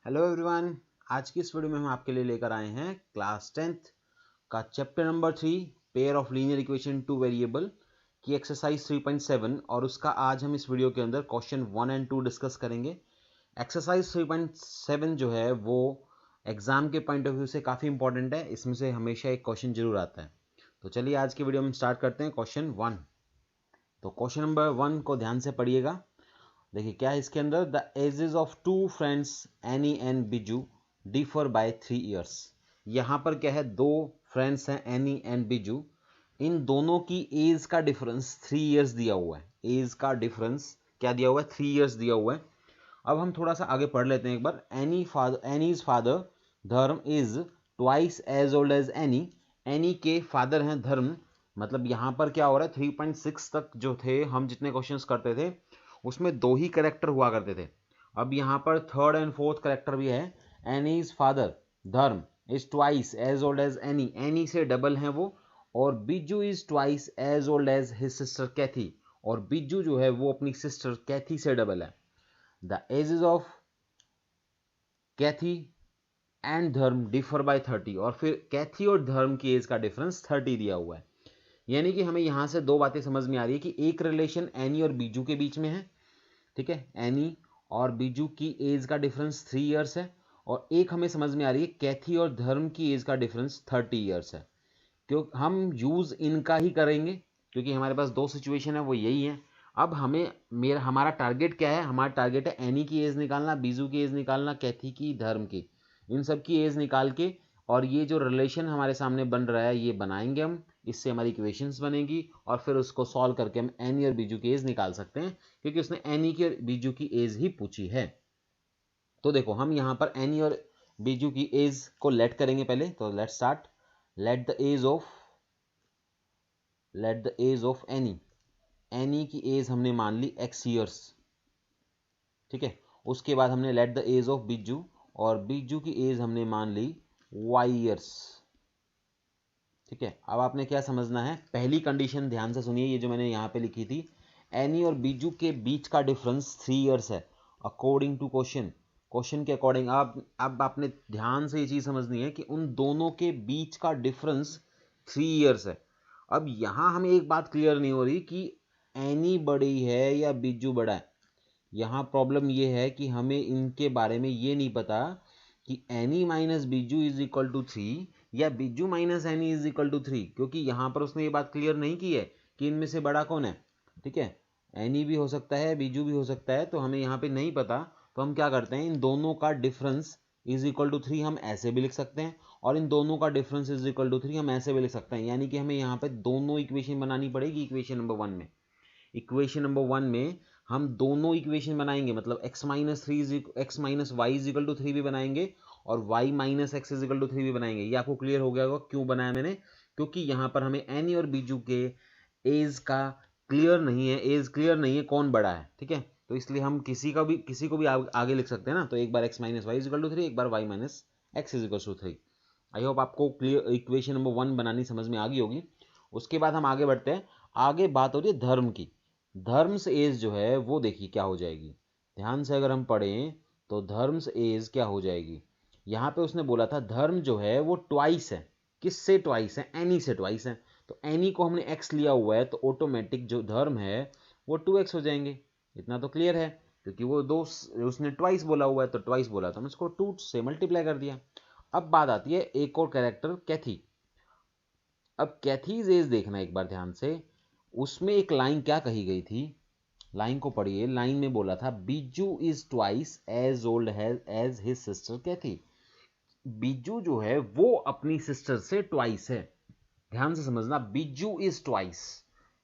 Hello everyone, आज की इस वीडियो में हम आपके लिए लेकर आए हैं क्लास 10th का chapter number 3 pair of linear equation two variable की एक्सरसाइज 3.7 और उसका आज हम इस वीडियो के अंदर क्वेश्चन 1 एंड 2 डिस्कस करेंगे। एक्सरसाइज 3.7 जो है वो एग्जाम के पॉइंट ऑफ व्यू से काफ़ी इंपॉर्टेंट है, इसमें से हमेशा एक क्वेश्चन जरूर आता है। तो चलिए आज की वीडियो में स्टार्ट करते हैं क्वेश्चन 1। तो क्वेश्चन नंबर 1 को ध्यान से पढ़िएगा। देखिए क्या है इसके अंदर, the ages of two friends Annie and Biju differ by 3 years. यहाँ पर क्या है, दो फ्रेंड्स हैं एनी एंड बिजू, इन दोनों की एज का डिफरेंस 3 ईयर्स दिया हुआ है। एज का डिफरेंस क्या दिया हुआ है, 3 ईयर्स दिया हुआ है। अब हम थोड़ा सा आगे पढ़ लेते हैं एक बार। Annie's father Dharam is twice as old as Annie. Annie के फादर हैं धर्म, मतलब यहाँ पर क्या हो रहा है, 3.6 तक जो थे हम जितने क्वेश्चंस करते थे उसमें दो ही करेक्टर हुआ करते थे। अब यहाँ पर थर्ड एंड फोर्थ करेक्टर भी है। Annie's father Dharam is twice as old as Annie, Annie से डबल हैं वो। और Biju is twice as old as his sister Kathy, और बिजू जो है वो अपनी सिस्टर कैथी से डबल है। The ages of Cathy and Dharam differ by 30, और फिर कैथी और धर्म की एज का डिफरेंस 30 दिया हुआ है। यानी कि हमें यहां से दो बातें समझ में आ रही है कि एक रिलेशन एनी और बीजू के बीच में है, ठीक है, एनी और बीजू की एज का डिफरेंस 3 ईयर्स है, और एक हमें समझ में आ रही है कैथी और धर्म की एज का डिफरेंस 30 ईयर्स है। क्यों हम यूज इनका ही करेंगे, क्योंकि हमारे पास दो सिचुएशन है वो यही है। अब हमारा टारगेट क्या है, हमारा टारगेट है एनी की एज निकालना, बीजू की एज निकालना, कैथी की, धर्म की, इन सब की एज निकाल के, और ये जो रिलेशन हमारे सामने बन रहा है ये बनाएंगे हम, इससे हमारी इक्वेशंस बनेगी और फिर उसको सॉल्व करके हम एनी और बीजू की एज निकाल सकते हैं, क्योंकि उसने एनी की और बीजू की एज ही पूछी है। तो देखो हम यहाँ पर एनी और बीजू की एज को लेट करेंगे पहले, तो let start. Let the age of Annie, Annie की एज हमने मान ली x ईयर्स, ठीक है। उसके बाद हमने लेट द एज ऑफ बिज्जू, और बिज्जू की एज हमने मान ली y ईयर्स, ठीक है। अब आपने क्या समझना है, पहली कंडीशन ध्यान से सुनिए, ये जो मैंने यहाँ पे लिखी थी, एनी और बिज्जू के बीच का डिफरेंस 3 ईयर्स है अकॉर्डिंग टू क्वेश्चन के अकॉर्डिंग। अब आपने ध्यान से ये चीज समझनी है कि उन दोनों के बीच का डिफरेंस 3 ईयर्स है। अब यहां हमें एक बात क्लियर नहीं हो रही कि एनी बड़ी है या बिज्जू बड़ा है। यहाँ प्रॉब्लम ये है कि हमें इनके बारे में ये नहीं पता कि Annie minus Bijju is equal to 3 या Bijju minus Annie is equal to 3, क्योंकि यहाँ पर उसने ये बात क्लियर नहीं की है कि इनमें से बड़ा कौन है, ठीक है। एनी भी हो सकता है, बिज्जू भी हो सकता है, तो हमें यहाँ पे नहीं पता। तो हम क्या करते हैं, इन दोनों का डिफरेंस इज इक्वल टू 3 हम ऐसे भी लिख सकते हैं, और इन दोनों का डिफरेंस इज इक्वल टू 3 हम ऐसे भी लिख सकते हैं। यानी कि हमें यहाँ पे दोनों इक्वेशन बनानी पड़ेगी। इक्वेशन नंबर वन में हम दोनों इक्वेशन बनाएंगे, मतलब x minus Y is equal to 3 भी बनाएंगे, और y minus X is equal to 3 भी बनाएंगे। ये आपको क्लियर हो गया होगा क्यों बनाया मैंने, क्योंकि यहाँ पर हमें एनी और बीजू के एज का एज क्लियर नहीं है कौन बड़ा है, ठीक है। तो इसलिए हम किसी को भी आगे लिख सकते हैं ना। तो एक बार x minus Y is equal to 3, एक बार y minus X is equal to 3। I hope आपको क्लियर इक्वेशन नंबर 1 बनानी समझ में आ गई होगी। उसके बाद हम आगे बढ़ते हैं। आगे बात हो रही है धर्म की। धर्म्स एज जो है वो देखिए क्या हो जाएगी, ध्यान से अगर हम पढ़ें तो धर्म्स एज क्या हो जाएगी। यहाँ पे उसने बोला था धर्म जो है वो ट्वाइस है, किससे ट्वाइस है, एनी से ट्वाइस है। तो एनी को हमने एक्स लिया हुआ है, तो ऑटोमेटिक जो धर्म है वो 2x हो जाएंगे। इतना तो क्लियर है, क्योंकि वो दो उसने ट्वाइस बोला हुआ है, तो ट्वाइस बोला तो हमने उसको 2 से मल्टीप्लाई कर दिया। अब बात आती है एक और कैरेक्टर कैथी। अब कैथीज एज देखना एक बार ध्यान से, उसमें एक लाइन क्या कही गई थी, लाइन को पढ़िए। लाइन में बोला था Bijju is twice as old as his sister Kathy. Bijju जो है वो अपनी सिस्टर से ट्वाइस है। ध्यान से समझना, बिज्जू इज ट्वाइस।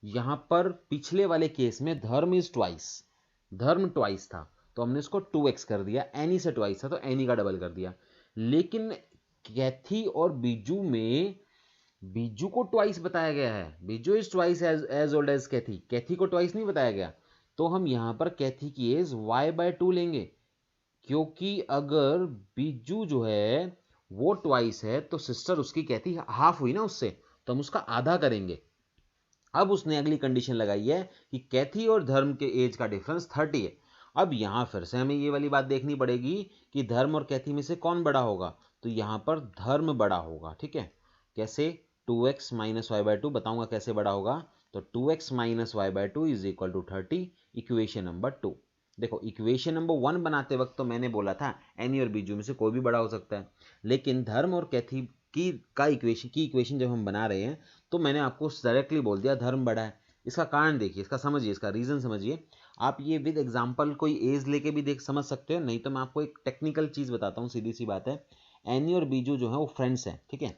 यहां पर पिछले वाले केस में धर्म इज ट्वाइस, धर्म ट्वाइस था तो हमने इसको 2x कर दिया, एनी से ट्वाइस था तो एनी का डबल कर दिया। लेकिन कैथी और बिज्जू में बीजू को ट्वाइस बताया गया है, Biju is twice as old as Kathy, Kathy को ट्वाइस नहीं बताया गया। तो हम यहां पर कैथी की एज y/2 लेंगे, क्योंकि अगर बीजू जो है वो ट्वाइस है तो सिस्टर उसकी कैथी हाफ हुई ना उससे, तो हम उसका आधा करेंगे। अब उसने अगली कंडीशन लगाई है कि कैथी और धर्म के एज का डिफरेंस 30 है। अब यहाँ फिर से हमें ये वाली बात देखनी पड़ेगी कि धर्म और कैथी में से कौन बड़ा होगा, तो यहाँ पर धर्म बड़ा होगा। ठीक है, कैसे? 2x minus Y by to, बताऊंगा कैसे बड़ा होगा। तो 2x minus Y by two is equal to 30, equation number 2। देखो इक्वेशन नंबर 1 बनाते वक्त तो मैंने बोला था एनी और बीजू में से कोई भी बड़ा हो सकता है, लेकिन धर्म और कैथी की इक्वेशन जब हम बना रहे हैं तो मैंने आपको डायरेक्टली बोल दिया धर्म बड़ा है। इसका कारण देखिए, इसका समझिए, इसका रीजन समझिए। आप ये विद एग्जांपल कोई एज लेके भी देख समझ सकते हो, नहीं तो मैं आपको एक टेक्निकल चीज बताता हूँ, सीधी सी बात है। एनी और बीजू जो है वो फ्रेंड्स हैं, ठीक है,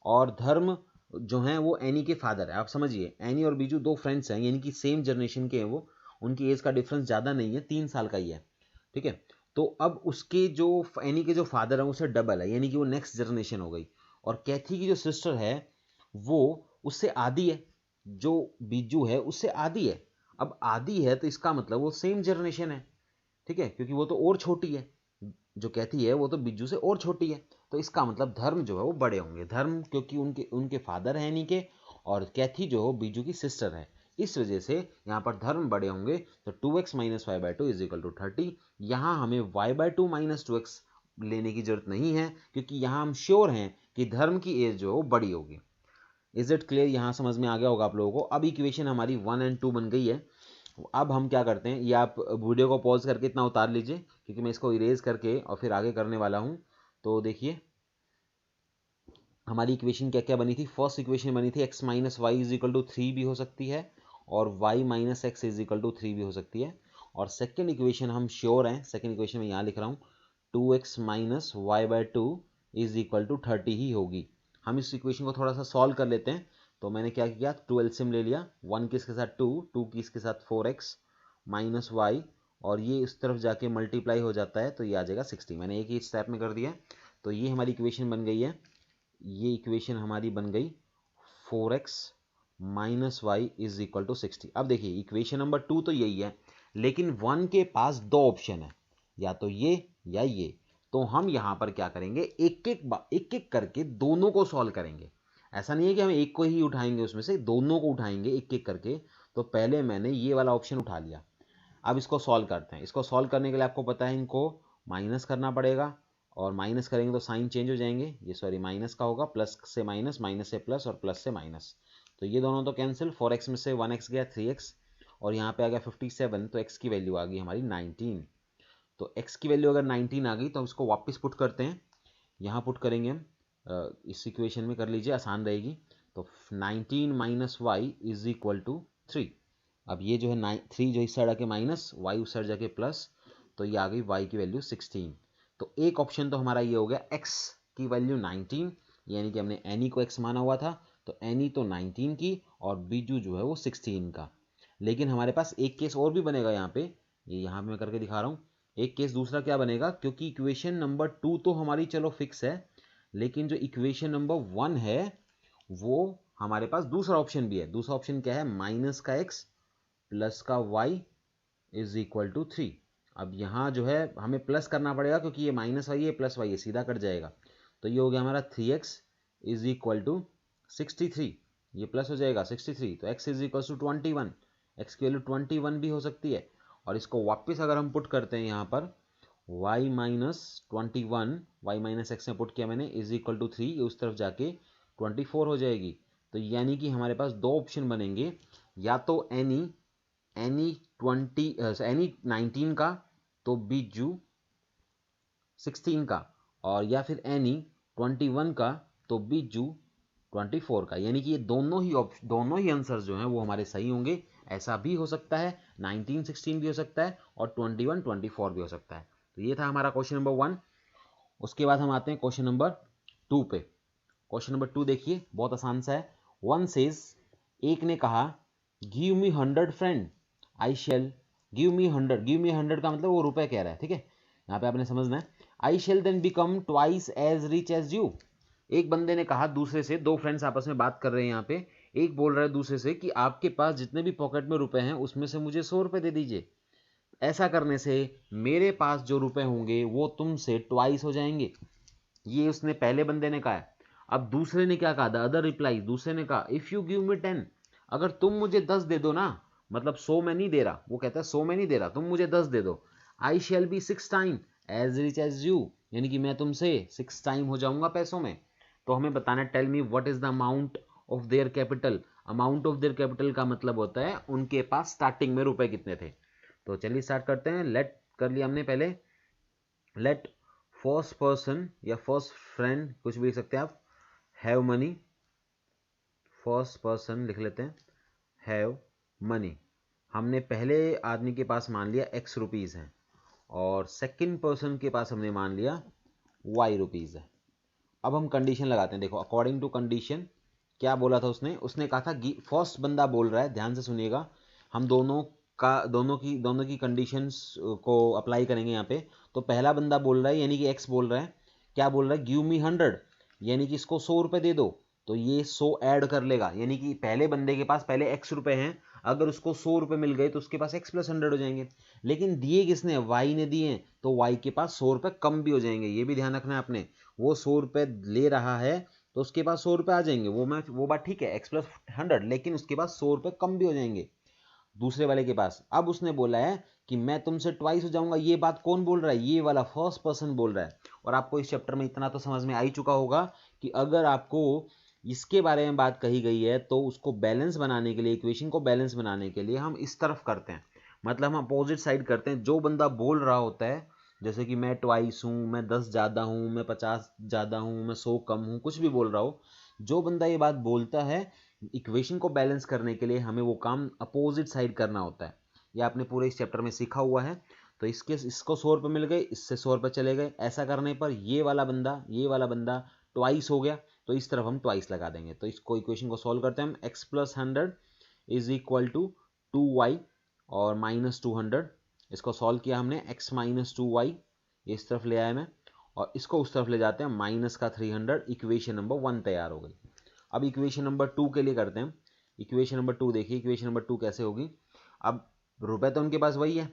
और धर्म जो है वो एनी के फादर है। आप समझिए, एनी और बीजू दो फ्रेंड्स हैं, यानी कि सेम जनरेशन के हैं वो, उनकी एज का डिफरेंस ज़्यादा नहीं है, 3 साल का ही है। ठीक है, तो अब उसके जो एनी के जो फादर है उससे डबल है, यानी कि वो नेक्स्ट जनरेशन हो गई। और कैथी की जो सिस्टर है वो उससे आधी है, जो बीजू है उससे आधी है। अब आधी है तो इसका मतलब वो सेम जनरेशन है, ठीक है, क्योंकि वो तो और छोटी है, जो कैथी है वो तो बिज्जू से और छोटी है। तो इसका मतलब धर्म जो है वो बड़े होंगे, धर्म क्योंकि उनके उनके फादर है एनी के, और कैथी जो हो बिज्जू की सिस्टर है, इस वजह से यहाँ पर धर्म बड़े होंगे। तो 2x minus Y by two is equal to 30। यहाँ हमें y by two minus 2x लेने की जरूरत नहीं है, क्योंकि यहाँ हम श्योर हैं कि धर्म की एज जो है वो बड़ी होगी। Is it clear? यहाँ समझ में आ गया होगा आप लोगों को। अब इक्वेशन हमारी 1 और 2 बन गई है। अब हम क्या करते हैं, ये आप वीडियो को पॉज करके इतना उतार लीजिए, क्योंकि मैं इसको इरेज करके और फिर आगे करने वाला हूँ। तो देखिए हमारी इक्वेशन क्या क्या बनी थी। फर्स्ट इक्वेशन बनी थी x minus Y is equal to 3 भी हो सकती है, और y minus X is equal to 3 भी हो सकती है। और सेकेंड इक्वेशन हम श्योर हैं, सेकेंड इक्वेशन में यहाँ लिख रहा हूँ 2x minus Y by two is equal to 30 ही होगी। हम इस इक्वेशन को थोड़ा सा सॉल्व कर लेते हैं। तो मैंने क्या किया, 2 एलसीएम ले लिया, 1 किसके साथ 2, 2 किसके साथ 4x माइनस वाई, और ये इस तरफ जाके मल्टीप्लाई हो जाता है तो ये आ जाएगा 60। मैंने एक ही स्टेप में कर दिया। तो ये हमारी इक्वेशन बन गई है, ये इक्वेशन हमारी बन गई 4x minus Y is equal to 60। अब देखिए इक्वेशन नंबर 2 तो यही है, लेकिन 1 के पास दो ऑप्शन है, या तो ये या ये। तो हम यहाँ पर क्या करेंगे, एक एक करके दोनों को सॉल्व करेंगे। ऐसा नहीं है कि हम एक को ही उठाएंगे, उसमें से दोनों को उठाएंगे एक एक करके। तो पहले मैंने ये वाला ऑप्शन उठा लिया। अब इसको सॉल्व करते हैं। इसको सॉल्व करने के लिए आपको पता है इनको माइनस करना पड़ेगा, और माइनस करेंगे तो साइन चेंज हो जाएंगे। ये सॉरी माइनस का होगा, प्लस से माइनस, माइनस से प्लस, और प्लस से माइनस। तो ये दोनों तो कैंसिल, 4x में से 1x गया 3x, और यहाँ पे आ गया 57, तो x की वैल्यू आ गई हमारी 19। तो x की वैल्यू अगर 19 आ गई तो इसको वापस पुट करते हैं। यहाँ पुट करेंगे हम, इस इक्वेशन में कर लीजिए, आसान रहेगी। तो 19 minus Y is equal to 3। अब ये जो है 3 जो इस साइड आके माइनस, वाई उस साइड जाके प्लस, तो ये आ गई y की वैल्यू 16। तो एक ऑप्शन तो हमारा ये हो गया, x की वैल्यू 19, यानी कि हमने एनी को x माना हुआ था, तो एनी तो 19 की और बीजू जो है वो 16 का। लेकिन हमारे पास एक केस और भी बनेगा यहाँ पे, ये यहाँ पे मैं करके दिखा रहा हूँ। एक केस दूसरा क्या बनेगा, क्योंकि इक्वेशन नंबर 2 तो हमारी चलो फिक्स है, लेकिन जो इक्वेशन नंबर 1 है वो हमारे पास दूसरा ऑप्शन भी है। दूसरा ऑप्शन क्या है, माइनस का x प्लस का y इज इक्वल टू 3। अब यहाँ जो है हमें प्लस करना पड़ेगा, क्योंकि ये माइनस वाई है प्लस वाई है, सीधा कट जाएगा। तो ये हो गया हमारा 3x इज इक्वल टू 63, ये प्लस हो जाएगा 63। तो x is equal to 21, x की वैल्यू 21 भी हो सकती है। और इसको वापस अगर हम पुट करते हैं यहाँ पर, y minus 21, y minus x में पुट किया मैंने, इज इक्वल टू 3, ये उस तरफ जाके 24 हो जाएगी। तो यानी कि हमारे पास दो ऑप्शन बनेंगे, या तो एनी 19 का, तो बीजू 16 का, और या फिर एनी 21 का, तो बीजू 24 का। यानी कि ये दोनों ही आंसर जो हैं वो हमारे सही होंगे। ऐसा भी हो सकता है, 19 16 भी हो सकता है, और 21 24 भी हो सकता है। तो ये था हमारा क्वेश्चन नंबर 1। उसके बाद हम आते हैं क्वेश्चन नंबर 2 पे। क्वेश्चन नंबर 2 देखिए, बहुत आसान सा है। वन सेज, एक ने कहा give me 100 friend, I shall give me 100। Give me 100 का मतलब वो रुपए कह रहा है, ठीक है, यहाँ पे आपने समझना है। I shall then become twice as rich as you. एक बंदे ने कहा दूसरे से, दो फ्रेंड्स आपस में बात कर रहे हैं यहाँ पे, एक बोल रहा है दूसरे से कि आपके पास जितने भी पॉकेट में रुपए हैं उसमें से मुझे 100 रुपए दे दीजिए। ऐसा करने से मेरे पास जो रुपए होंगे वो तुमसे ट्वाइस हो जाएंगे। ये उसने पहले बंदे ने कहा है। अब दूसरे ने क्या कहा, द अदर रिप्लाई, दूसरे ने कहा इफ यू गिव मी 10, अगर तुम मुझे 10 दे दो ना, मतलब 100 में नहीं दे रहा, वो कहता है 100 में नहीं दे रहा, तुम मुझे 10 दे दो, I shall be 6 time as rich as you, यानी कि मैं तुमसे 6 टाइम हो जाऊंगा पैसों में। तो हमें बताना tell me what is the amount of their capital. Amount of their capital का मतलब होता है उनके पास स्टार्टिंग में रुपए कितने थे। तो चलिए स्टार्ट करते हैं। लेट कर लिया हमने पहले। लेट फर्स्ट पर्सन या फर्स्ट फ्रेंड कुछ भी लिख सकते हैं आप, हैव मनी। फर्स्ट पर्सन लिख लेते हैं, हैव मनी। हमने पहले आदमी के पास मान लिया x रुपीज़ है और सेकंड पर्सन के पास हमने मान लिया y रुपीज़ है। अब हम कंडीशन लगाते हैं। देखो अकॉर्डिंग टू कंडीशन क्या बोला था उसने, उसने कहा था फर्स्ट बंदा बोल रहा है, ध्यान से सुनिएगा, हम दोनों की कंडीशंस को अप्लाई करेंगे यहाँ पे। तो पहला बंदा बोल रहा है यानी कि x बोल रहा है, क्या बोल रहा है, गिव मी 100, यानी कि इसको 100 रुपये दे दो। तो ये 100 ऐड कर लेगा, यानी कि पहले बंदे के पास पहले x रुपए हैं, अगर उसको 100 रुपये मिल गए तो उसके पास x प्लस 100 हो जाएंगे। लेकिन दिए किसने, y ने दिए हैं, तो y के पास 100 रुपये कम भी हो जाएंगे। ये भी ध्यान रखना है आपने, वो 100 रुपये ले रहा है तो उसके पास 100 रुपये आ जाएंगे, वो बात ठीक है, x प्लस 100, लेकिन उसके पास 100 रुपये कम भी हो जाएंगे दूसरे वाले के पास। अब उसने बोला है कि मैं तुमसे ट्वाइस हो जाऊंगा। ये बात कौन बोल रहा है, ये वाला फर्स्ट पर्सन बोल रहा है। और आपको इस चैप्टर में इतना तो समझ में आ ही चुका होगा कि अगर आपको इसके बारे में बात कही गई है तो उसको बैलेंस बनाने के लिए, इक्वेशन को बैलेंस बनाने के लिए हम इस तरफ करते हैं, मतलब हम अपोजिट साइड करते हैं। जो बंदा बोल रहा होता है, जैसे कि मैं ट्वाइस हूँ, मैं 10 ज़्यादा हूँ, मैं 50 ज़्यादा हूँ, मैं 100 कम हूँ, कुछ भी बोल रहा हो, जो बंदा ये बात बोलता है, इक्वेशन को बैलेंस करने के लिए हमें वो काम अपोजिट साइड करना होता है। ये आपने पूरे इस चैप्टर में सीखा हुआ है। तो इसको 100 रुपये मिल गए, इससे 100 रुपये चले गए, ऐसा करने पर ये वाला बंदा ट्वाइस हो गया, तो इस तरफ हम ट्वाइस लगा देंगे। तो इसको इक्वेशन को सॉल्व करते हैं हम। x plus 100 is equal to 2y और माइनस 200। इसको सॉल्व किया हमने, x माइनस 2y इस तरफ ले आया मैं, और इसको उस तरफ ले जाते हैं, माइनस का 300। इक्वेशन नंबर 1 तैयार हो गई। अब इक्वेशन नंबर 2 के लिए करते हैं। इक्वेशन नंबर 2 देखिए, इक्वेशन नंबर 2 कैसे होगी। अब रुपए तो उनके पास वही है,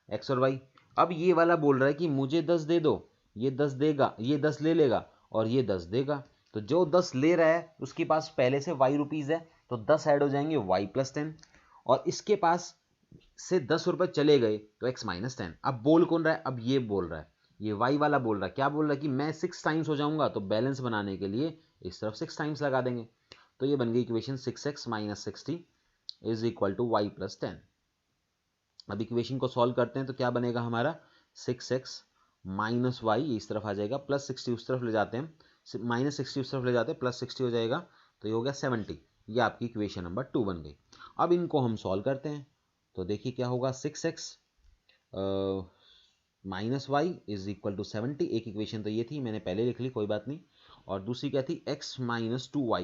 x और y। अब ये वाला बोल रहा है कि मुझे 10 दे दो, ये 10 देगा, ये 10 ले लेगा और ये 10 देगा। तो जो 10 ले रहा है उसके पास पहले से y रुपीज़ है, तो 10 ऐड हो जाएंगे y प्लस 10, और इसके पास से 10 रुपये चले गए तो x माइनस 10। अब बोल कौन रहा है, अब ये बोल रहा है, ये y वाला बोल रहा है, क्या बोल रहा है कि मैं 6 टाइम्स हो जाऊंगा, तो बैलेंस बनाने के लिए इस तरफ 6 टाइम्स लगा देंगे। तो ये बन गई equation 6x minus 60 is equal to y plus 10। अब इक्वेशन को सॉल्व करते हैं तो क्या बनेगा हमारा, 6x माइनस वाई इस तरफ आ जाएगा, प्लस 60 उस तरफ ले जाते हैं, माइनस 60 उस तरफ ले जाते हैं, प्लस 60 हो जाएगा, तो ये हो गया 70। ये आपकी इक्वेशन नंबर 2 बन गई। अब इनको हम सॉल्व करते हैं तो देखिए क्या होगा, 6x minus Y is equal to 70। एक इक्वेशन तो ये थी, मैंने पहले लिख ली, कोई बात नहीं। और दूसरी क्या थी, x minus 2y,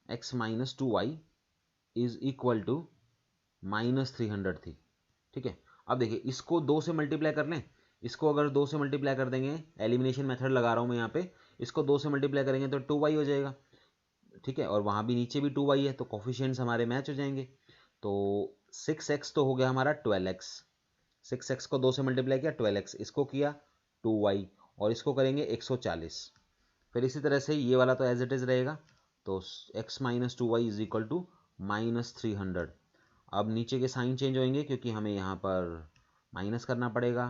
x minus 2y is equal to minus 300 थी। ठीक है, अब देखिए इसको 2 से मल्टीप्लाई कर लें, इसको अगर 2 से मल्टीप्लाई कर देंगे, एलिमिनेशन मेथड लगा रहा हूँ मैं यहाँ पे, इसको 2 से मल्टीप्लाई करेंगे तो 2y हो जाएगा। ठीक है, और वहाँ भी नीचे भी 2y है, तो कोफिशिएंट्स हमारे मैच हो जाएंगे। तो 6x तो हो गया हमारा 12x, 6x को 2 से मल्टीप्लाई किया 12x, इसको किया 2y, और इसको करेंगे 140। फिर इसी तरह से ये वाला तो एज इट इज़ रहेगा, तो x minus 2y is equal to minus 300। अब नीचे के साइन चेंज होंगे क्योंकि हमें यहाँ पर माइनस करना पड़ेगा,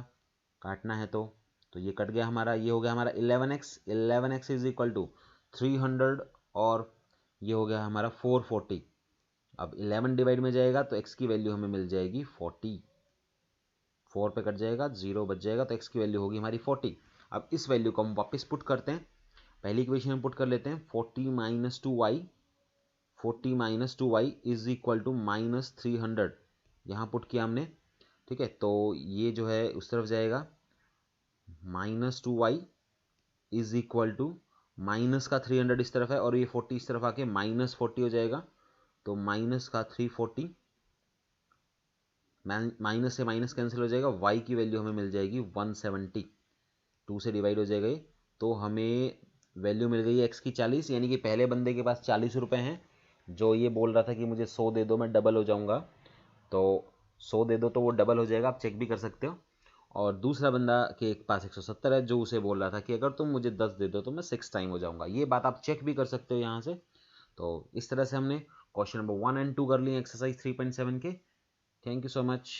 काटना है तो ये कट गया हमारा, ये हो गया हमारा 11x, 11x is equal to 300, और ये हो गया हमारा 440। अब 11 डिवाइड में जाएगा तो x की वैल्यू हमें मिल जाएगी 40, 4 पे कट जाएगा, 0 बच जाएगा, तो x की वैल्यू होगी हमारी 40। अब इस वैल्यू को हम वापस पुट करते हैं, पहली इक्वेशन में पुट कर लेते हैं, 40 minus 2y, 40 minus 2y is equal to minus 300, यहाँ पुट किया हमने। ठीक है, तो ये जो है उस तरफ जाएगा, minus 2y is equal to minus का 300 इस तरफ है, और ये 40 इस तरफ आके माइनस 40 हो जाएगा, तो माइनस का 340, माइनस से माइनस कैंसिल हो जाएगा, y की वैल्यू हमें मिल जाएगी 170, 2 से डिवाइड हो जाएगा, तो हमें वैल्यू मिल गई है x की 40, यानी कि पहले बंदे के पास 40 रुपये हैं, जो ये बोल रहा था कि मुझे 100 दे दो मैं डबल हो जाऊंगा, तो 100 दे दो तो वो डबल हो जाएगा, आप चेक भी कर सकते हो। और दूसरा बंदा के पास 170 है, जो उसे बोल रहा था कि अगर तुम मुझे 10 दे दो तो मैं 6 टाइम हो जाऊंगा। ये बात आप चेक भी कर सकते हो यहाँ से। तो इस तरह से हमने क्वेश्चन नंबर 1 एंड 2 कर लिए एक्सरसाइज 3.7 के। Thank you so much.